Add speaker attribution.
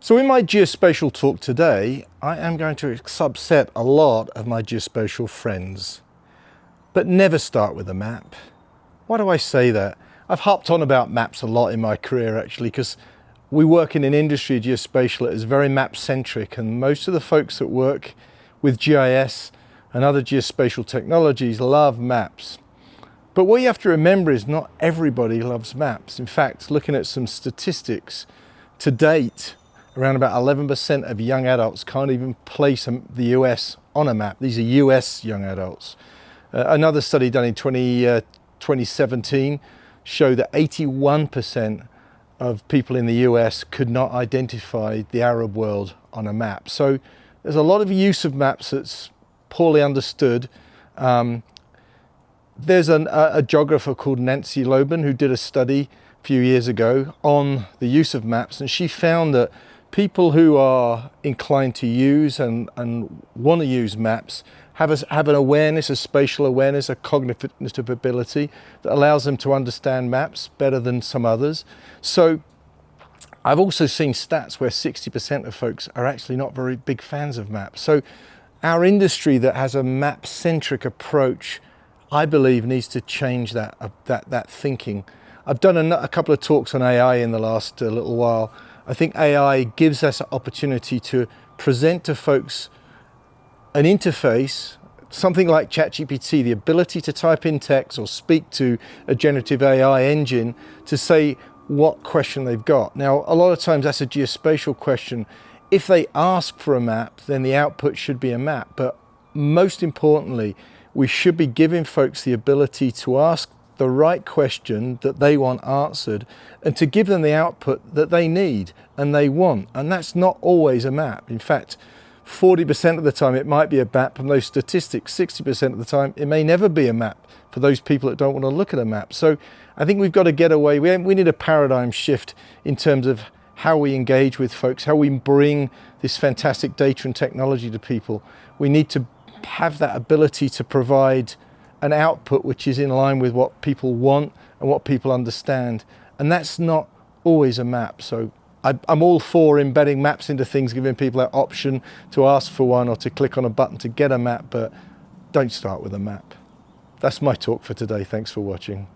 Speaker 1: So in my geospatial talk today, I am going to subset a lot of my geospatial friends, but never start with a map. Why do I say that? I've harped on about maps a lot in my career actually, because we work in an industry, geospatial, that is very map-centric, and most of the folks that work with GIS and other geospatial technologies love maps. But what you have to remember is not everybody loves maps. In fact, looking at some statistics, to date, around about 11% of young adults can't even place the US on a map. These are US young adults. Another study done in 2017 showed that 81% of people in the US could not identify the Arab world on a map. So there's a lot of use of maps that's poorly understood. There's a geographer called Nancy Loban who did a study a few years ago on the use of maps, and she found that people who are inclined to use and want to use maps have an awareness, a spatial awareness, a cognitive ability that allows them to understand maps better than some others. So I've also seen stats where 60% of folks are actually not very big fans of maps. So our industry that has a map-centric approach, I believe, needs to change that thinking. I've done a couple of talks on AI in the last little while. I think AI gives us an opportunity to present to folks an interface, something like ChatGPT, the ability to type in text or speak to a generative AI engine to say what question they've got. Now, a lot of times that's a geospatial question. If they ask for a map, then the output should be a map. But most importantly, we should be giving folks the ability to ask the right question that they want answered and to give them the output that they need and they want. And that's not always a map. In fact, 40% of the time it might be a map. From those statistics, 60% of the time it may never be a map for those people that don't want to look at a map. So I think we've got to get away. We need a paradigm shift in terms of how we engage with folks, how we bring this fantastic data and technology to people. We need to have that ability to provide an output which is in line with what people want and what people understand. And that's not always a map. So I'm all for embedding maps into things, giving people that option to ask for one or to click on a button to get a map, but don't start with a map. That's my talk for today. Thanks for watching.